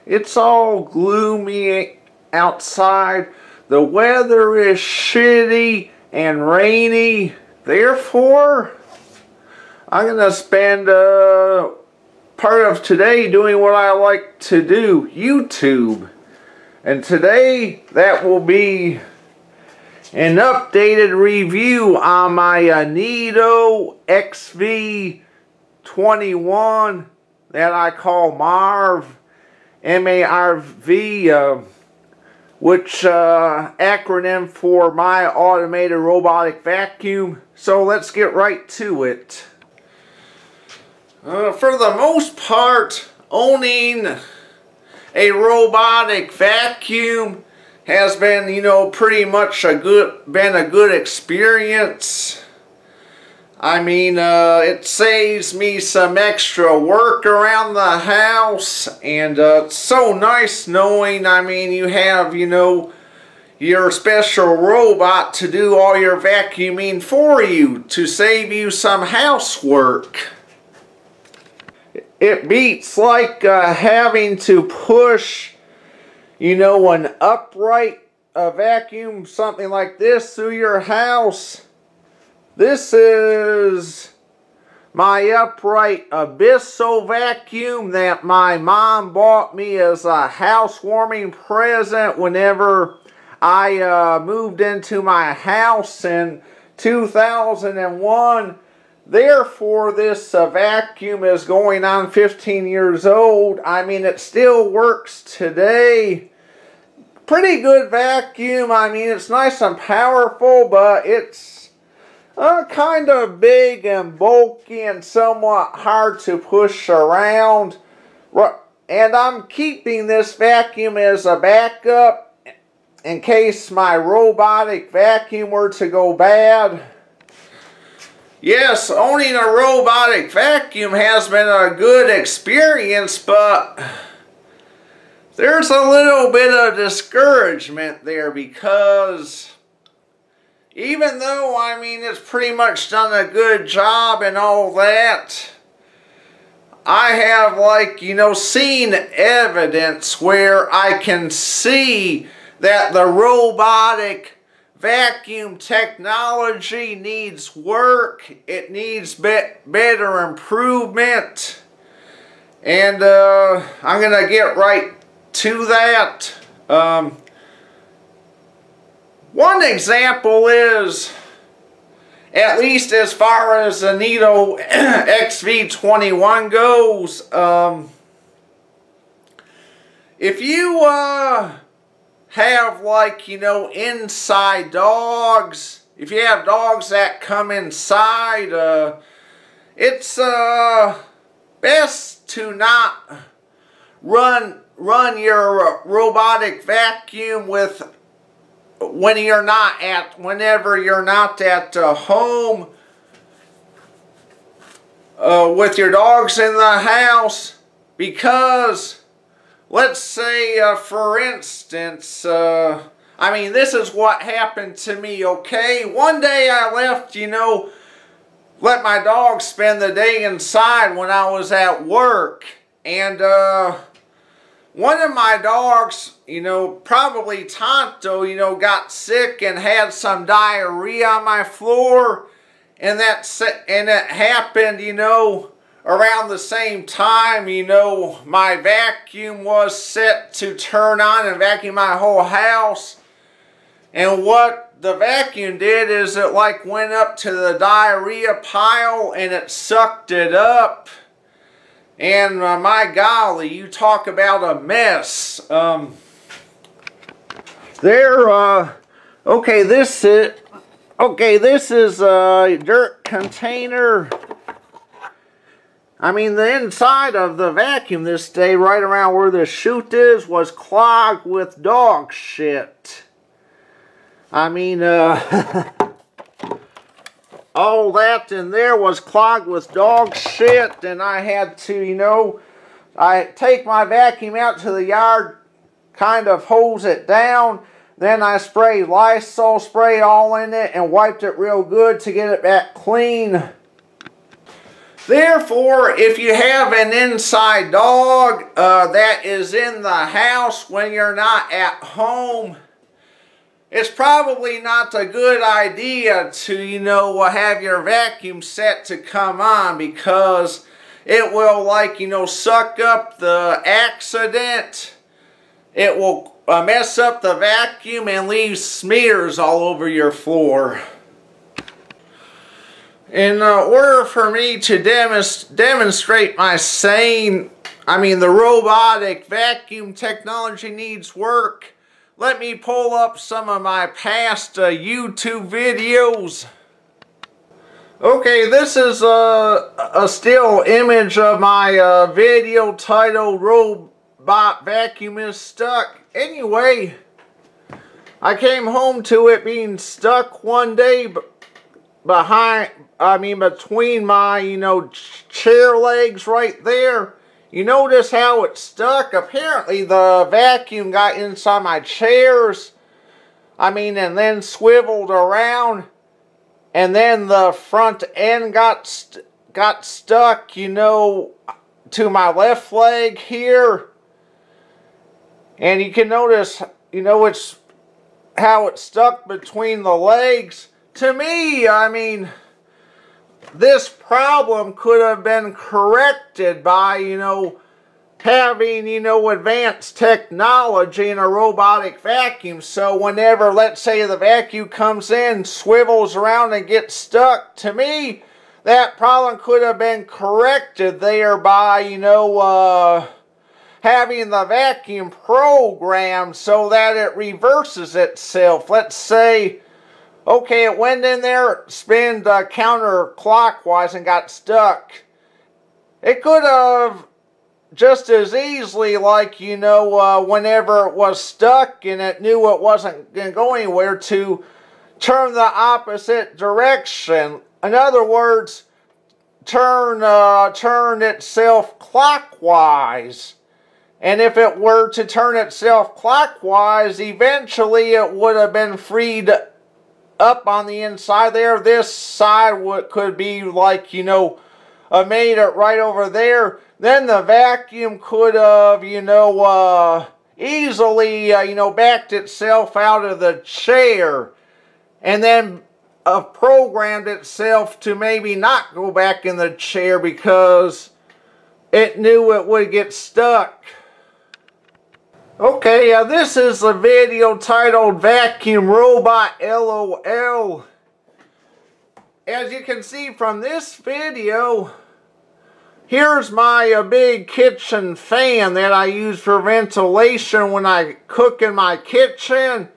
It's all gloomy outside. The weather is shitty and rainy. Therefore, I'm going to spend part of today doing what I like to do, YouTube. And today, that will be an updated review on my Neato XV21 that I call Marv, M-A-R-V, which acronym for My Automated Robotic Vacuum. So let's get right to it. For the most part, owning a robotic vacuum has been, pretty much a good experience. I mean, it saves me some extra work around the house, and it's so nice knowing, you have, your special robot to do all your vacuuming for you, to save you some housework. It beats like having to push, an upright vacuum, something like this, through your house. This is my upright Pedestal vacuum that my mom bought me as a housewarming present whenever I moved into my house in 2001. Therefore, this vacuum is going on 15 years old. It still works today. Pretty good vacuum. It's nice and powerful, but it's kind of big and bulky and somewhat hard to push around. And I'm keeping this vacuum as a backup in case my robotic vacuum were to go bad. Yes, owning a robotic vacuum has been a good experience, but there's a little bit of discouragement there, because even though, it's pretty much done a good job and all that, I have, seen evidence where I can see that the robotic vacuum technology needs work. It needs better improvement. And I'm going to get right to that. One example is, at least as far as the Neato XV21 goes, if you have inside dogs, if you have dogs that come inside, it's best to not run your robotic vacuum whenever you're not at home with your dogs in the house, because let's say for instance, this is what happened to me, okay? One day I left, let my dog spend the day inside when I was at work, and one of my dogs, probably Tonto, got sick and had some diarrhea on my floor, and it happened, around the same time, my vacuum was set to turn on and vacuum my whole house. And what the vacuum did is it went up to the diarrhea pile and it sucked it up. And my golly, you talk about a mess. This is a dirt container. The inside of the vacuum this day, right around where the chute is, was clogged with dog shit. all that in there was clogged with dog shit, and I had to, I take my vacuum out to the yard, kind of hose it down, then I sprayed Lysol spray all in it and wiped it real good to get it back clean. Therefore, if you have an inside dog that is in the house when you're not at home, it's probably not a good idea to, have your vacuum set to come on, because it will, suck up the accident. It will mess up the vacuum and leave smears all over your floor. In order for me to demonstrate my saying, the robotic vacuum technology needs work, let me pull up some of my past YouTube videos. Okay, this is a still image of my video titled Robot Vacuum is Stuck. Anyway, I came home to it being stuck one day between my, chair legs right there. You notice how it's stuck? Apparently the vacuum got inside my chairs. And then swiveled around. And then the front end got stuck, to my left leg here. And you can notice, it's how it's stuck between the legs. To me, this problem could have been corrected by, having, advanced technology in a robotic vacuum. So whenever, let's say, the vacuum comes in, swivels around and gets stuck, to me, that problem could have been corrected there by, having the vacuum programmed so that it reverses itself. Let's say, okay, it went in there, spun counterclockwise and got stuck. It could have just as easily, whenever it was stuck and it knew it wasn't going to go anywhere, to turn the opposite direction. In other words, turn itself clockwise. And if it were to turn itself clockwise, eventually it would have been freed up on the inside there. This side could be made it right over there. Then the vacuum could have, easily, backed itself out of the chair. And then programmed itself to maybe not go back in the chair because it knew it would get stuck. Okay, this is a video titled Vacuum Robot LOL. As you can see from this video, here's my big kitchen fan that I use for ventilation when I cook in my kitchen.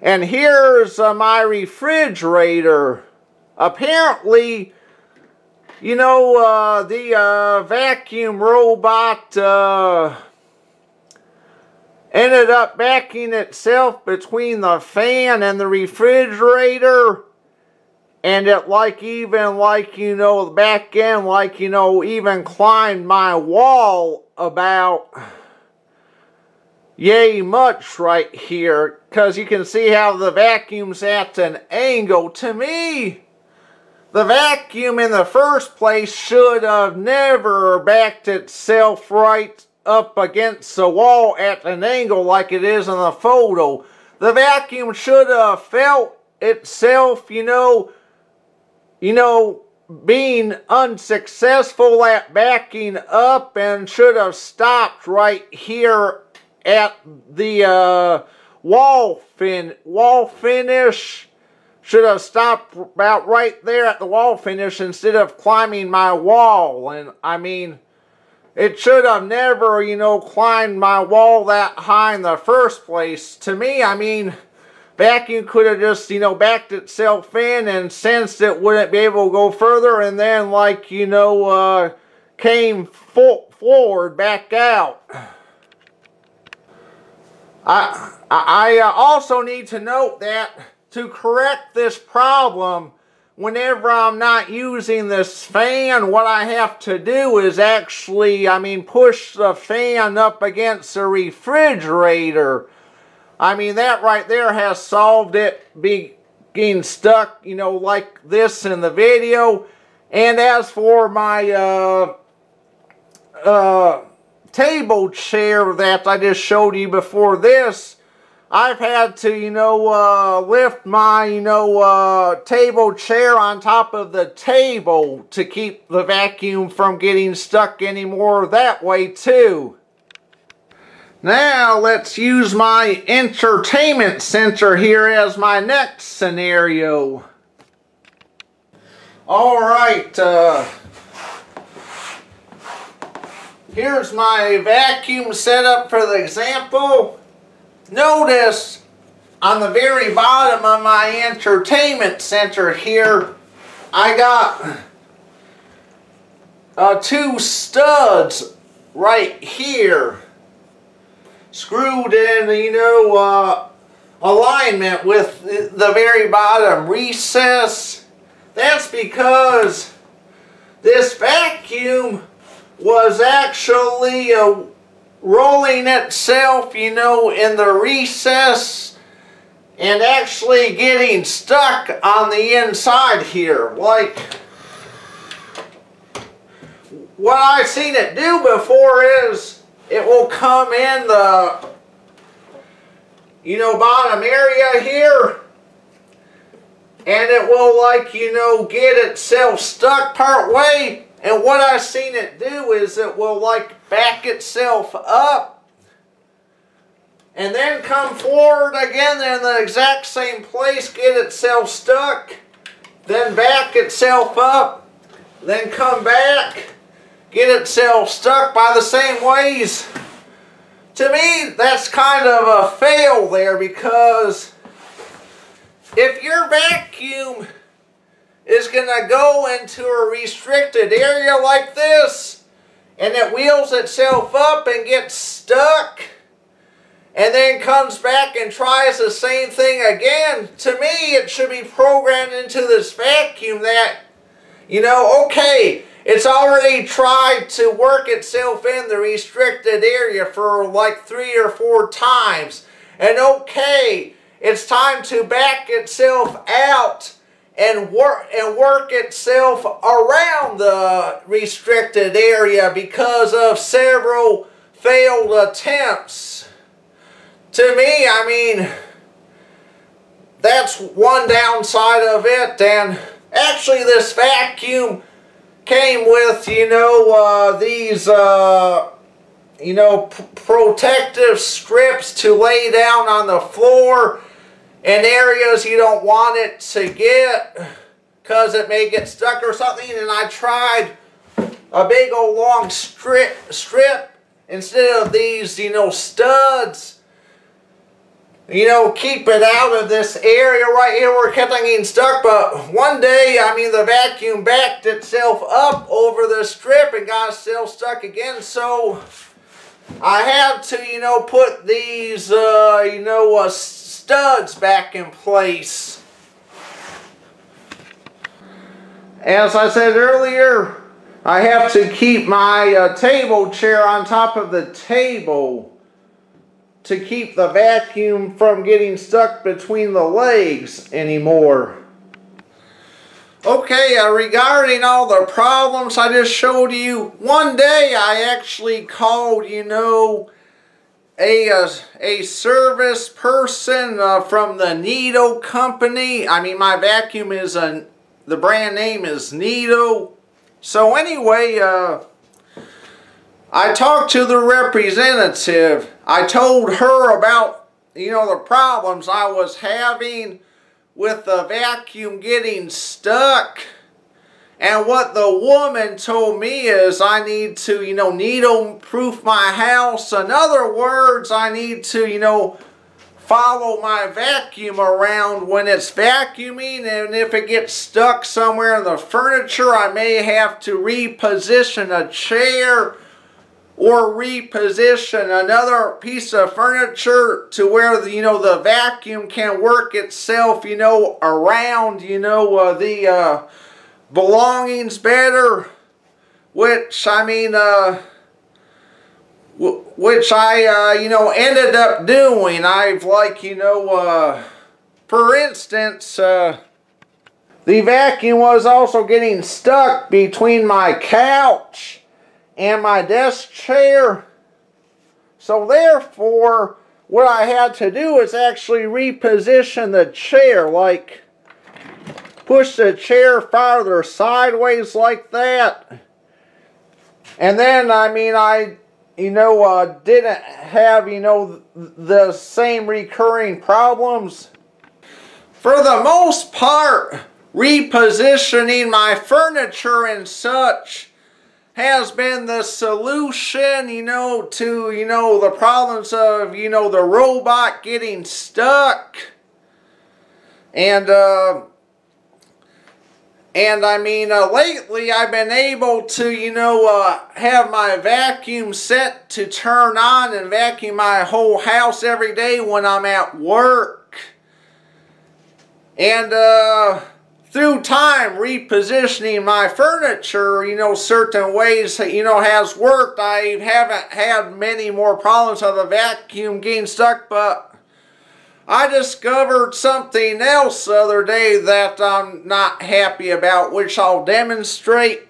And here's my refrigerator. Apparently, the vacuum robot ended up backing itself between the fan and the refrigerator, and it the back end even climbed my wall about yay much right here, because you can see how the vacuum's at an angle. To me, the vacuum in the first place should have never backed itself right up against the wall at an angle like it is in the photo. The vacuum should have felt itself, being unsuccessful at backing up, and should have stopped right here at the wall finish. Should have stopped about right there at the wall finish instead of climbing my wall. And it should have never, climbed my wall that high in the first place. To me, vacuum could have just, backed itself in and sensed it wouldn't be able to go further, and then, came forward back out. I also need to note that to correct this problem, whenever I'm not using this fan, what I have to do is actually, push the fan up against the refrigerator. That right there has solved it being stuck, like this in the video. And as for my table chair that I just showed you before this, I've had to, lift my, table chair on top of the table to keep the vacuum from getting stuck anymore that way too. Now let's use my entertainment center here as my next scenario. Alright, here's my vacuum setup for the example. Notice on the very bottom of my entertainment center here, I got 2 studs right here screwed in, alignment with the very bottom recess. That's because this vacuum was actually rolling itself, in the recess and actually getting stuck on the inside here. Like what I've seen it do before is it will come in the, bottom area here, and it will get itself stuck part way. And what I've seen it do is it will back itself up and then come forward again in the exact same place, get itself stuck, then back itself up, then come back, get itself stuck by the same ways. To me, that's kind of a fail there, because if your vacuum is going to go into a restricted area like this, and it wheels itself up and gets stuck, and then comes back and tries the same thing again, to me it should be programmed into this vacuum that, okay, it's already tried to work itself in the restricted area for 3 or 4 times, and okay, it's time to back itself out and work itself around the restricted area because of several failed attempts. To me, that's one downside of it. And actually this vacuum came with, these, protective strips to lay down on the floor in areas you don't want it to get, because it may get stuck or something. And I tried a big old long strip instead of these, studs, keep it out of this area right here where it kept on getting stuck. But one day, the vacuum backed itself up over the strip and got itself stuck again. So I had to, put these, studs back in place. As I said earlier, I have to keep my table chair on top of the table to keep the vacuum from getting stuck between the legs anymore. Okay, regarding all the problems I just showed you, one day I actually called, a service person from the Neato company. My vacuum is the brand name is Neato. So anyway, I talked to the representative. I told her about, the problems I was having with the vacuum getting stuck. And what the woman told me is I need to, Neato-proof my house. In other words, I need to, follow my vacuum around when it's vacuuming. And if it gets stuck somewhere in the furniture, I may have to reposition a chair or reposition another piece of furniture to where the vacuum can work itself around the belongings better, which I ended up doing. I've for instance, the vacuum was also getting stuck between my couch and my desk chair. So therefore, what I had to do is actually reposition the chair, like push the chair farther sideways like that. And then, I mean, I didn't have, the same recurring problems. For the most part, repositioning my furniture and such has been the solution, to, the problems of, the robot getting stuck. And I mean, lately I've been able to, have my vacuum set to turn on and vacuum my whole house every day when I'm at work. And, through time, repositioning my furniture, certain ways, has worked. I haven't had many more problems of the vacuum getting stuck, but I discovered something else the other day that I'm not happy about, which I'll demonstrate.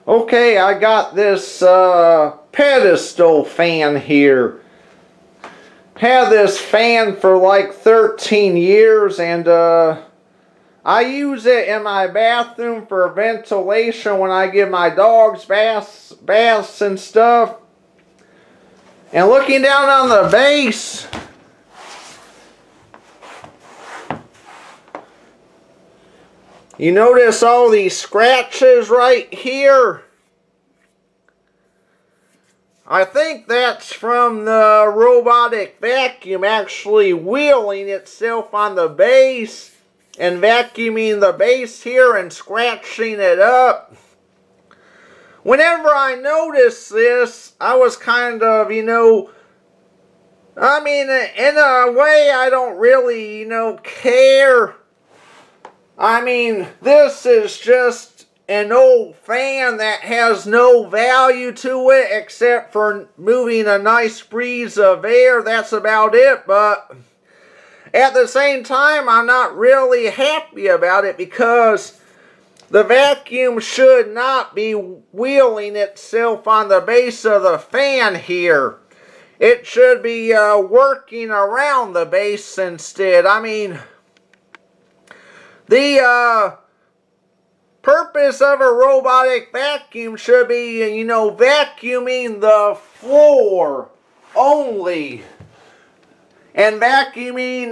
Okay, I got this Pedestal fan here. Had this fan for like 13 years, and I use it in my bathroom for ventilation when I give my dogs baths and stuff. And looking down on the base, you notice all these scratches right here? I think that's from the robotic vacuum actually wheeling itself on the base and vacuuming the base here and scratching it up. Whenever I noticed this, I was kind of, I mean, in a way I don't really, care. I mean, this is just an old fan that has no value to it except for moving a nice breeze of air. That's about it, but at the same time, I'm not really happy about it because the vacuum should not be wheeling itself on the base of the fan here. It should be working around the base instead. I mean, the purpose of a robotic vacuum should be, vacuuming the floor only. And vacuuming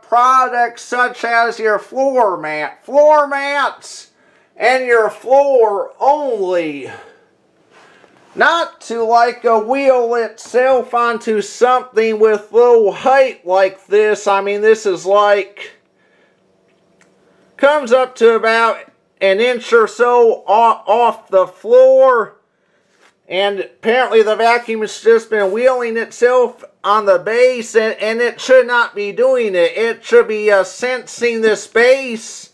products such as your floor mats, and your floor only. Not to like wheel itself onto something with low height like this. I mean, this is like, comes up to about an inch or so off the floor. And apparently the vacuum has just been wheeling itself on the base, and it should not be doing it. It should be sensing this base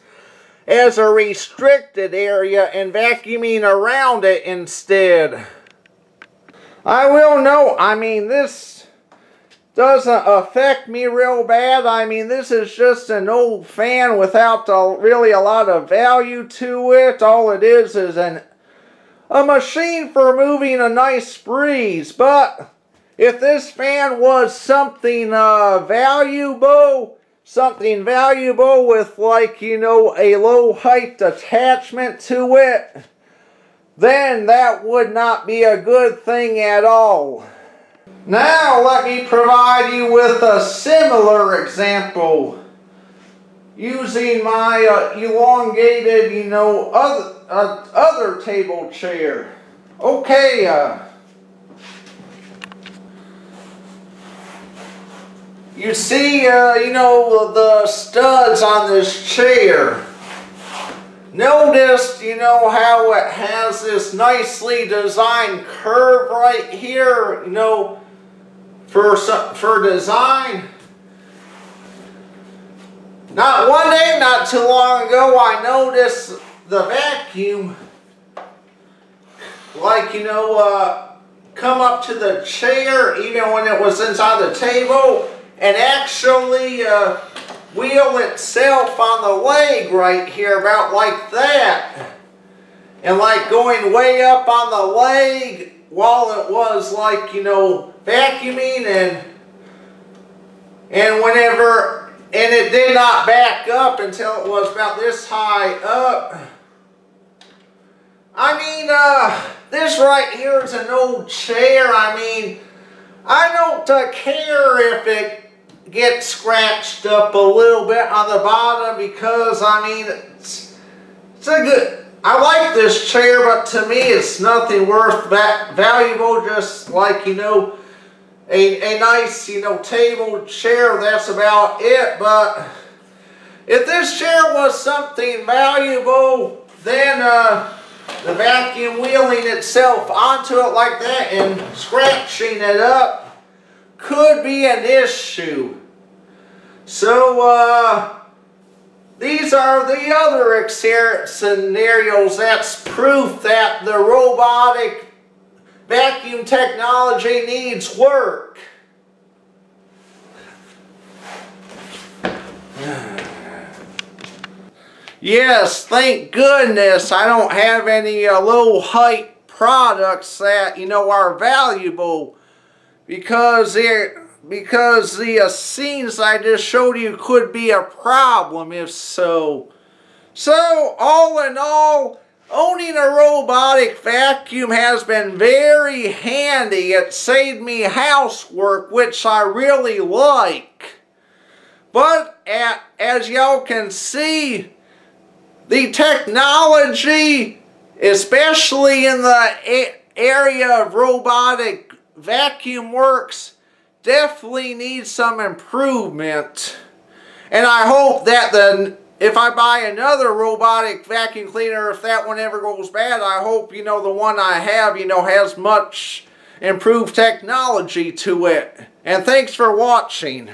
as a restricted area and vacuuming around it instead. I will note, I mean, this doesn't affect me real bad. I mean, this is just an old fan without really a lot of value to it. All it is a machine for moving a nice breeze. But if this fan was something valuable with like, a low height attachment to it, then that would not be a good thing at all. Now let me provide you with a similar example using my elongated, other table chair. Okay, you see, the studs on this chair. Notice, how it has this nicely designed curve right here, for design. Not one day, not too long ago, I noticed the vacuum, like, come up to the chair, even when it was inside the table, and actually wheel itself on the leg right here, about like that. And like going way up on the leg while it was like, you know, vacuuming, and whenever, and it did not back up until it was about this high up. I mean, this right here is an old chair. I mean, I don't care if it gets scratched up a little bit on the bottom, because I mean, it's a good, I like this chair, but to me it's nothing worth valuable, just like, you know, a nice, you know, table chair, that's about it. But if this chair was something valuable, then the vacuum wheeling itself onto it like that and scratching it up could be an issue. So these are the other scenarios that's proof that the robotic vacuum technology needs work. Yes, thank goodness I don't have any low height products that, you know, are valuable, because the scenes I just showed you could be a problem if so. So all in all, owning a robotic vacuum has been very handy. It saved me housework, which I really like. But as y'all can see, the technology, especially in the area of robotic vacuum works, definitely needs some improvement. And I hope that if I buy another robotic vacuum cleaner, if that one ever goes bad, I hope, you know, the one I have, you know, has much improved technology to it. And thanks for watching.